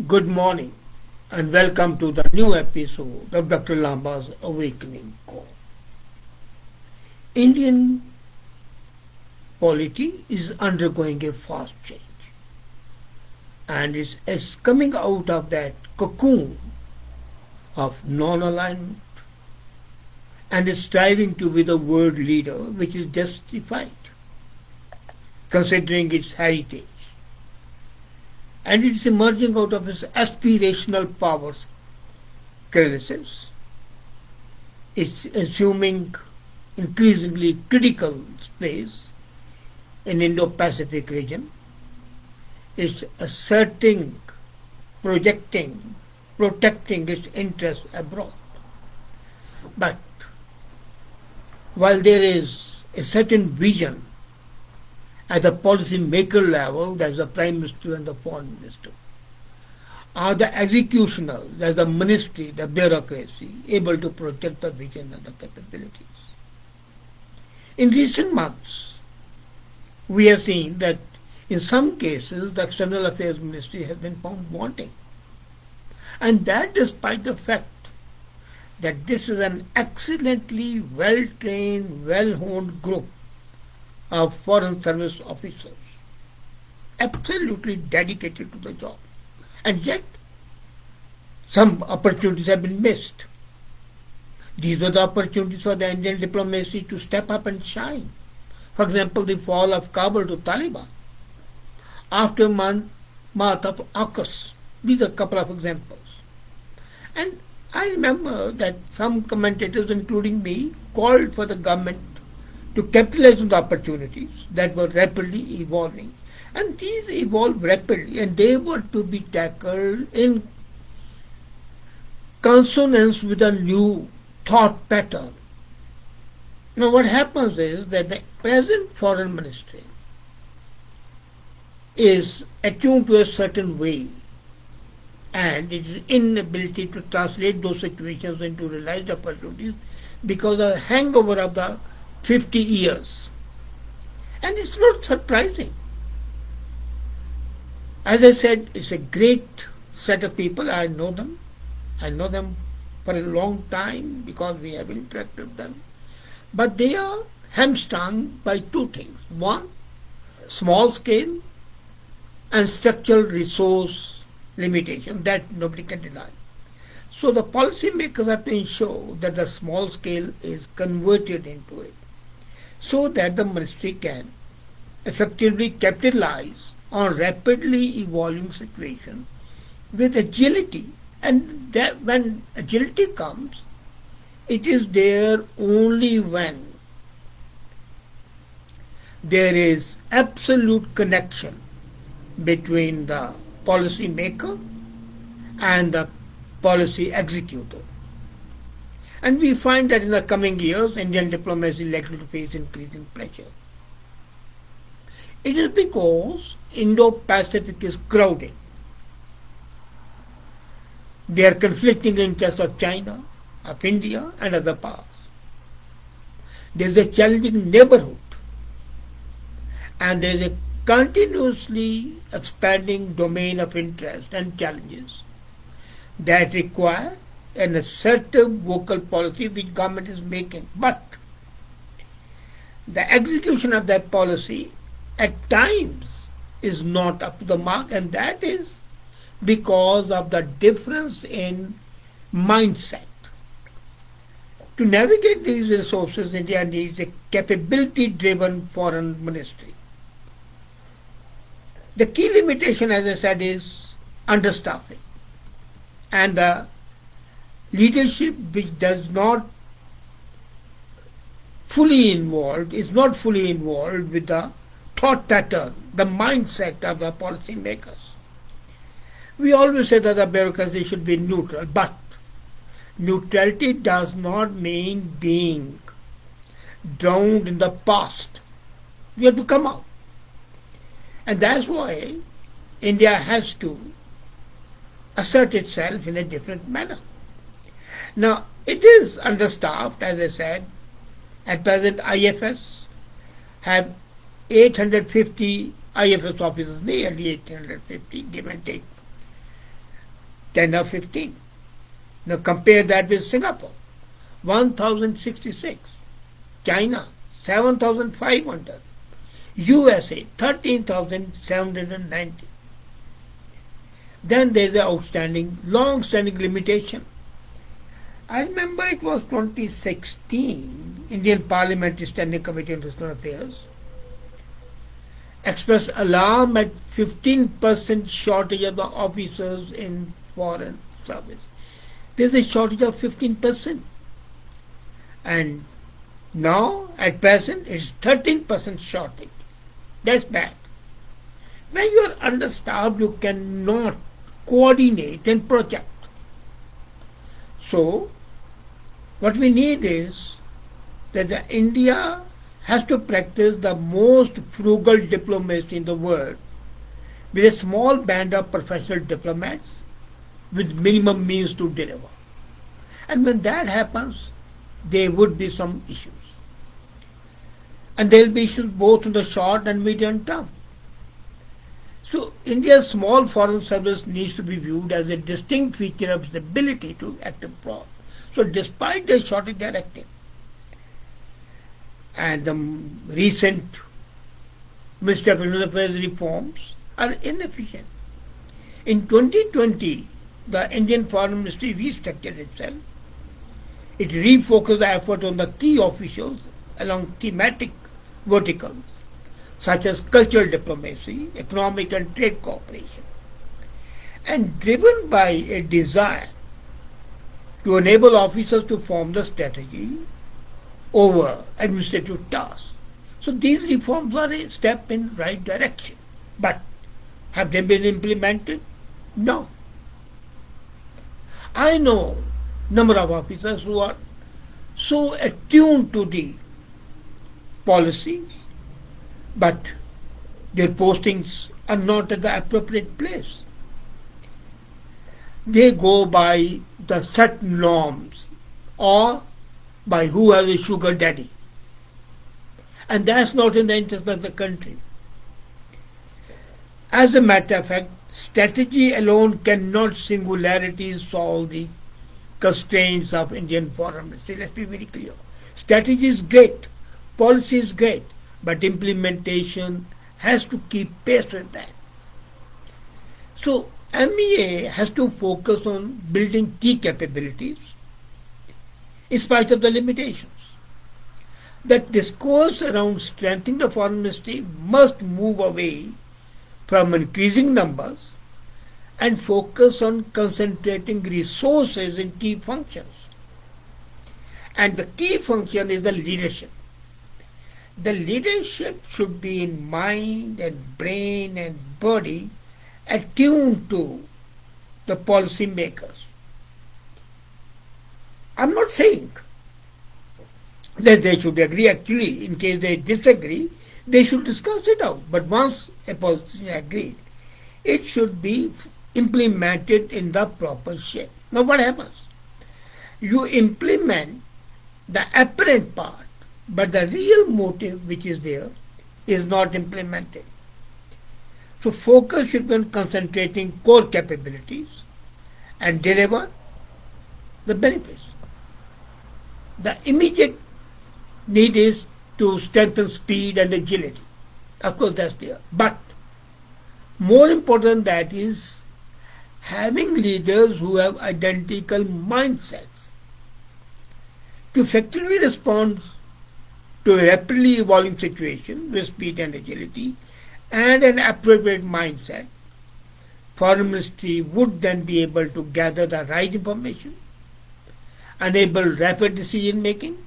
Good morning and welcome to the new episode of Dr. Lamba's Awakening Call. Indian polity is undergoing a fast change and is coming out of that cocoon of non-alignment and is striving to be the world leader, which is justified considering its heritage. And it is emerging out of its aspirational powers chrysalis. It's assuming increasingly critical space in Indo-Pacific region. It's asserting, projecting, protecting its interests abroad. But while there is a certain vision at the policy maker level, that's the Prime Minister and the Foreign Minister, are the executioners, that's the ministry, the bureaucracy, able to project the vision and the capabilities. In recent months, we have seen that in some cases the External Affairs Ministry has been found wanting. And that despite the fact that this is an excellently well-trained, well-honed group of foreign service officers, absolutely dedicated to the job. And yet, some opportunities have been missed. These were the opportunities for the Indian diplomacy to step up and shine. For example, the fall of Kabul to Taliban. After month of AUKUS. These are a couple of examples. And I remember that some commentators, including me, called for the government to capitalize on the opportunities that were rapidly evolving. And these evolved rapidly, and they were to be tackled in consonance with a new thought pattern. Now what happens is that the present foreign ministry is attuned to a certain way, and its inability to translate those situations into realized opportunities because of the hangover of the 50 years. And it's not surprising. As I said, it's a great set of people. I know them. I know them for a long time because we have interacted with them. But they are hamstrung by two things. One, small scale and structural resource limitation that nobody can deny. So the policymakers have to ensure that the small scale is converted into it, so that the ministry can effectively capitalize on rapidly evolving situation with agility. And that when agility comes, it is there only when there is absolute connection between the policy maker and the policy executor. And we find that in the coming years, Indian diplomacy is likely to face increasing pressure. It is because Indo-Pacific is crowded. There are conflicting interests of China, of India, and other powers. There is a challenging neighborhood, and there is a continuously expanding domain of interest and challenges that require an assertive vocal policy which government is making. But the execution of that policy at times is not up to the mark, and that is because of the difference in mindset. To navigate these resources, India needs a capability-driven foreign ministry. The key limitation, as I said, is understaffing, and the leadership which does not fully involved, is not fully involved with the thought pattern, the mindset of the policy makers. We always say that the bureaucracy should be neutral, but neutrality does not mean being drowned in the past. We have to come out. And that's why India has to assert itself in a different manner. Now, it is understaffed, as I said. At present, IFS have 850 IFS officers, nearly 850, give and take. 10 or 15. Now compare that with Singapore, 1066. China, 7,500. USA, 13,790. Then there is the outstanding, long-standing limitation. I remember it was 2016, Indian Parliamentary Standing Committee on External Affairs expressed alarm at 15% shortage of the officers in foreign service. There is a shortage of 15%. And now, at present, it is 13% shortage. That's bad. When you are understaffed, you cannot coordinate and project. So, what we need is that India has to practice the most frugal diplomacy in the world with a small band of professional diplomats with minimum means to deliver. And when that happens, there would be some issues. And there will be issues both in the short and medium term. So India's small foreign service needs to be viewed as a distinct feature of its ability to act abroad. So despite the shortage, they are active. And the recent Ministry of External Affairs reforms are inefficient. In 2020, the Indian Foreign Ministry restructured itself. It refocused the effort on the key officials along thematic verticals such as cultural diplomacy, economic and trade cooperation. And driven by a desire to enable officers to form the strategy over administrative tasks. So these reforms are a step in the right direction. But have they been implemented? No. I know number of officers who are so attuned to the policies, but their postings are not at the appropriate place. They go by the set norms or by who has a sugar daddy. And that's not in the interest of the country. As a matter of fact, strategy alone cannot singularly solve the constraints of Indian foreign policy. Let's be very clear. Strategy is great, policy is great, but implementation has to keep pace with that. So MEA has to focus on building key capabilities in spite of the limitations. That discourse around strengthening the foreign ministry must move away from increasing numbers and focus on concentrating resources in key functions. And the key function is the leadership. The leadership should be in mind and brain and body attuned to the policy makers. I'm not saying that they should agree. Actually, in case they disagree, they should discuss it out. But once a policy is agreed, it should be implemented in the proper shape. Now what happens? You implement the apparent part, but the real motive which is there is not implemented. So focus should be on concentrating core capabilities and deliver the benefits. The immediate need is to strengthen speed and agility. Of course, that's there. But more important than that is having leaders who have identical mindsets to effectively respond to a rapidly evolving situation with speed and agility and an appropriate mindset. Foreign Ministry would then be able to gather the right information, enable rapid decision making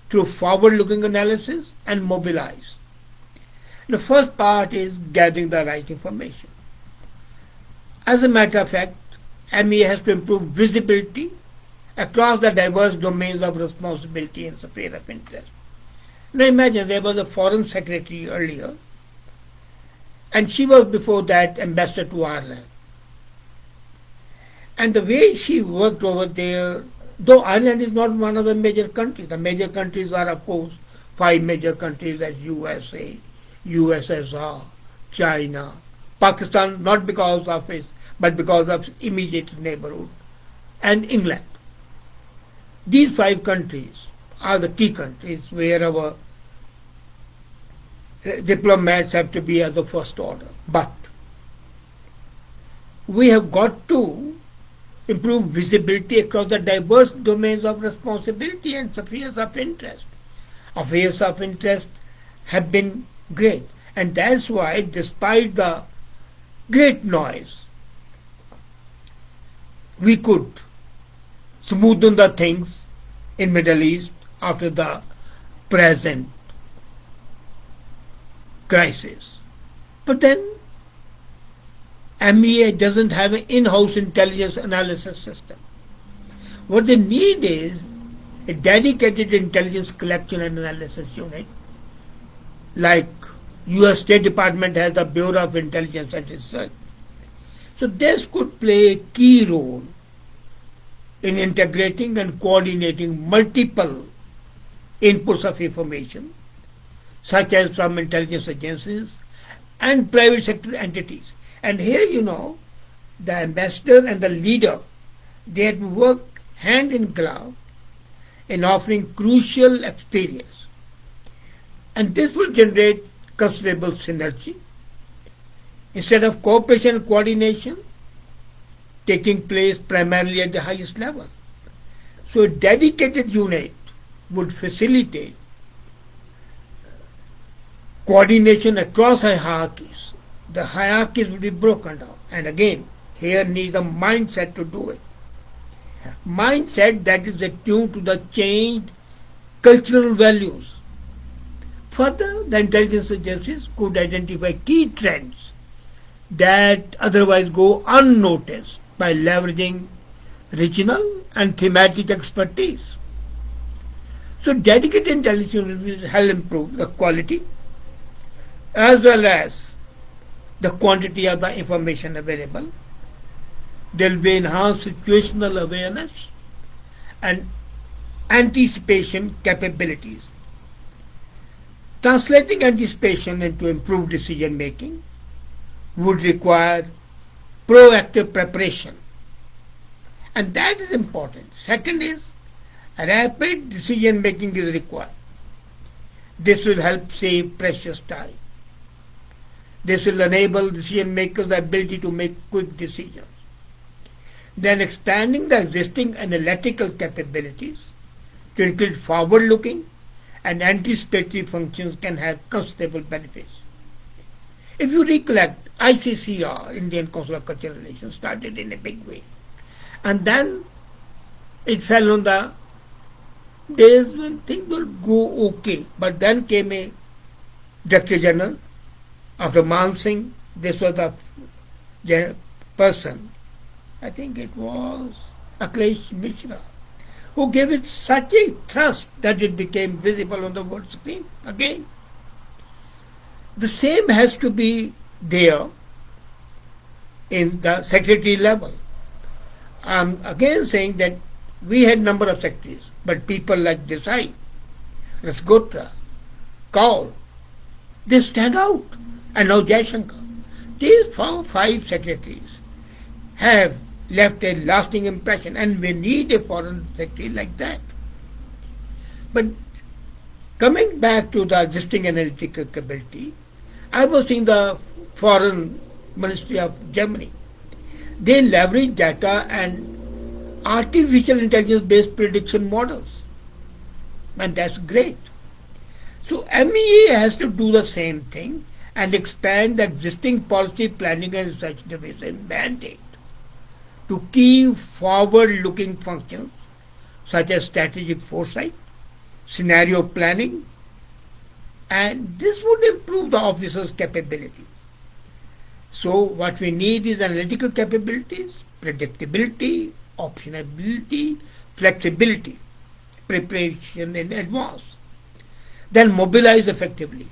through forward-looking analysis, and mobilize. The first part is gathering the right information. As a matter of fact, MEA has to improve visibility across the diverse domains of responsibility and sphere of interest. Now imagine there was a foreign secretary earlier, and she was before that ambassador to Ireland. And the way she worked over there, though Ireland is not one of the major countries, the major countries are of course 5 major countries as USA, USSR, China, Pakistan, not because of its but because of immediate neighborhood and England. These 5 countries are the key countries where our diplomats have to be as the first order. But we have got to improve visibility across the diverse domains of responsibility and spheres of interest. Affairs of interest have been great, and that's why, despite the great noise, we could smoothen the things in Middle East after the present crisis. But then MEA doesn't have an in-house intelligence analysis system. What they need is a dedicated intelligence collection and analysis unit, like US State Department has the Bureau of Intelligence and Research. So this could play a key role in integrating and coordinating multiple inputs of information, such as from intelligence agencies and private sector entities. And here, the ambassador and the leader, they have to work hand in glove in offering crucial experience. And this will generate considerable synergy. Instead of cooperation and coordination taking place primarily at the highest level. So a dedicated unit would facilitate coordination across hierarchies. The hierarchies will be broken down. And again, here needs a mindset to do it. Mindset that is attuned to the changed cultural values. Further, the intelligence agencies could identify key trends that otherwise go unnoticed by leveraging regional and thematic expertise. So dedicated intelligence units will help improve the quality as well as the quantity of the information available. There will be enhanced situational awareness and anticipation capabilities. Translating anticipation into improved decision making would require proactive preparation, and that is important. Second is rapid decision making is required. This will help save precious time. This will enable decision makers the ability to make quick decisions. Then expanding the existing analytical capabilities to include forward-looking and anticipatory functions can have considerable benefits. If you recollect, ICCR, Indian Council of Cultural Relations, started in a big way. And then it fell on the days when things will go okay. But then came a Director General. After Man Singh, this was the person, I think it was Akhilesh Mishra, who gave it such a thrust that it became visible on the world screen again. The same has to be there in the secretary level. I'm again saying that we had number of secretaries, but people like Desai, Rasgotra, Kaur, they stand out. And now Jaishankar. These 5 secretaries have left a lasting impression, and we need a foreign secretary like that. But coming back to the existing analytical capability, I was seeing the Foreign Ministry of Germany. They leverage data and artificial intelligence based prediction models, and that's great. So MEA has to do the same thing and expand the existing policy planning and research division mandate to key forward-looking functions such as strategic foresight, scenario planning, and this would improve the officer's capability. So what we need is analytical capabilities, predictability, optionability, flexibility, preparation in advance. Then mobilize effectively.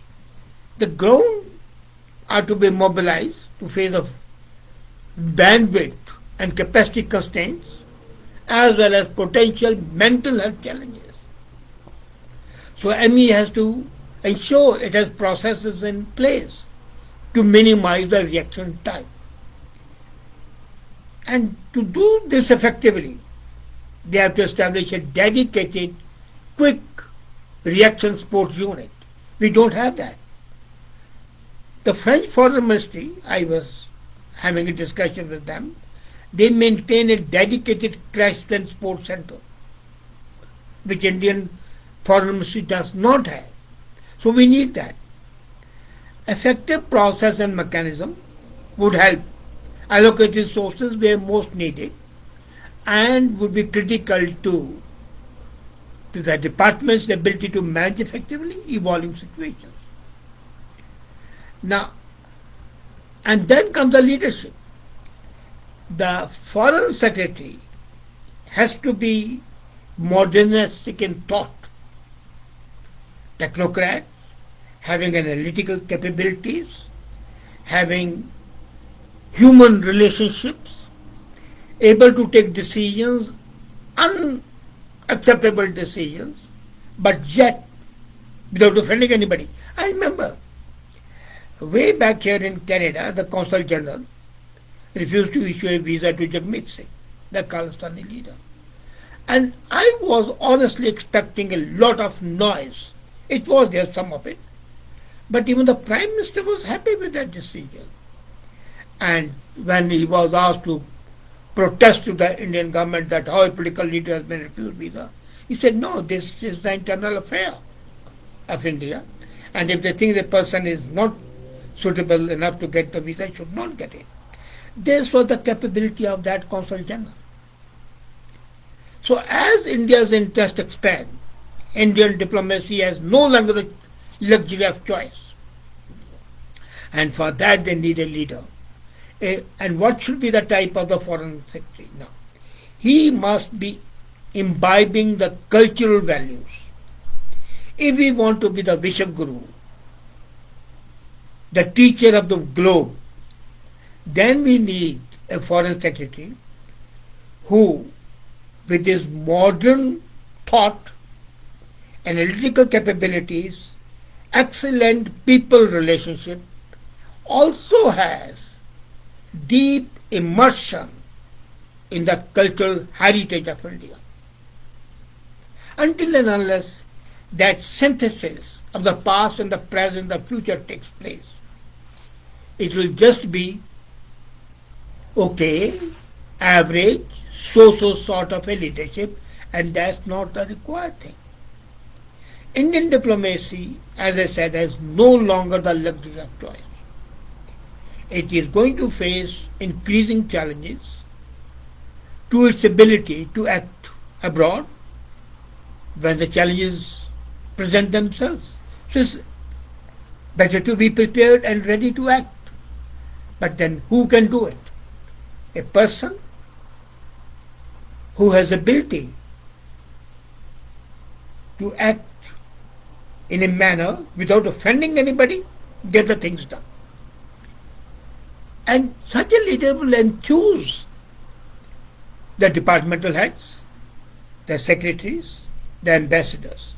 The ground are to be mobilized to face of bandwidth and capacity constraints as well as potential mental health challenges. So ME has to ensure it has processes in place to minimize the reaction time. And to do this effectively, they have to establish a dedicated, quick reaction sports unit. We don't have that. The French Foreign Ministry, I was having a discussion with them, they maintain a dedicated crash and sports center, which Indian Foreign Ministry does not have. So we need that. Effective process and mechanism would help allocate resources where most needed and would be critical to the department's ability to manage effectively evolving situations. Now, and then comes the leadership. The foreign secretary has to be modernistic in thought, technocrat, having analytical capabilities, having human relationships, able to take decisions, unacceptable decisions, but yet without offending anybody. I remember way back here in Canada, the Consul General refused to issue a visa to Jagmeet Singh, the Khalistani leader. And I was honestly expecting a lot of noise. It was there, some of it. But even the Prime Minister was happy with that decision. And when he was asked to protest to the Indian government that how a political leader has been refused visa, he said, no, this is the internal affair of India. And if they think the person is not suitable enough to get the visa, should not get it. This was the capability of that Consul General. So as India's interests expand, Indian diplomacy has no longer the luxury of choice. And for that they need a leader. And what should be the type of the foreign secretary? Now, he must be imbibing the cultural values. If we want to be the Vishwaguru, the teacher of the globe, then we need a foreign secretary who, with his modern thought, analytical capabilities, excellent people relationship, also has deep immersion in the cultural heritage of India. Until and unless that synthesis of the past and the present and the future takes place, it will just be okay, average, so-so sort of a leadership, and that's not the required thing. Indian diplomacy, as I said, has no longer the luxury of choice. It is going to face increasing challenges to its ability to act abroad when the challenges present themselves. So it's better to be prepared and ready to act. But then who can do it? A person who has ability to act in a manner without offending anybody, get the things done. And such a leader will enthuse the departmental heads, the secretaries, the ambassadors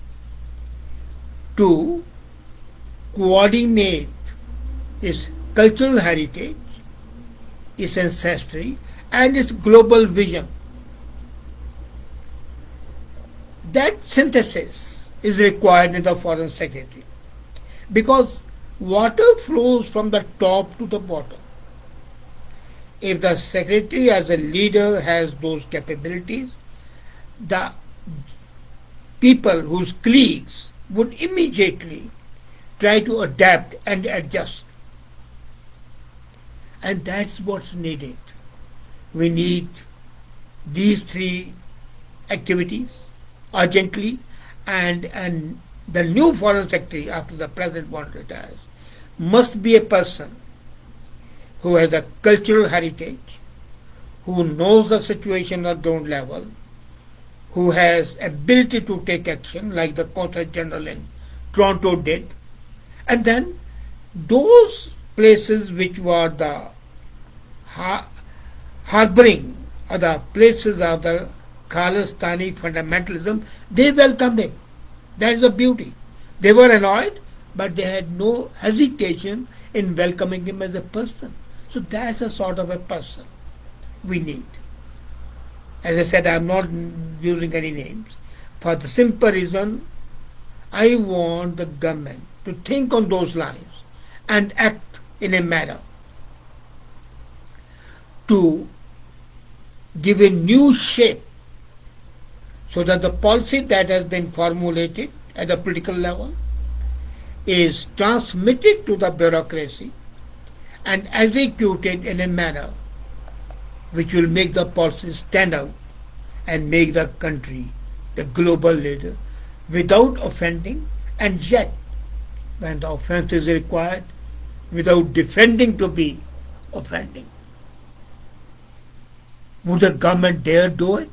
to coordinate its cultural heritage, its ancestry, and its global vision. That synthesis is required in the foreign secretary because water flows from the top to the bottom. If the secretary as a leader has those capabilities, the people whose colleagues would immediately try to adapt and adjust. And that's what's needed. We need these three activities urgently, and the new foreign secretary after the present one retires must be a person who has a cultural heritage, who knows the situation at ground level, who has ability to take action like the Consul General in Toronto did, and then those places which were the harboring or the places of the Khalistani fundamentalism, they welcomed him. That is the beauty. They were annoyed, but they had no hesitation in welcoming him as a person. So that's a sort of a person. we need. As I said, I am not using any names. For the simple reason, I want the government to think on those lines and act in a manner to give a new shape so that the policy that has been formulated at the political level is transmitted to the bureaucracy and executed in a manner which will make the policy stand out and make the country the global leader without offending, and yet, when the offense is required, without defending to be offending. Would the government dare do it?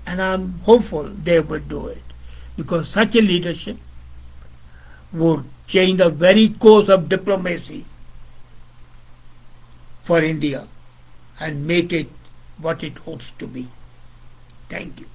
And I'm hopeful they would do it, because such a leadership would change the very course of diplomacy for India and make it what it hopes to be. Thank you.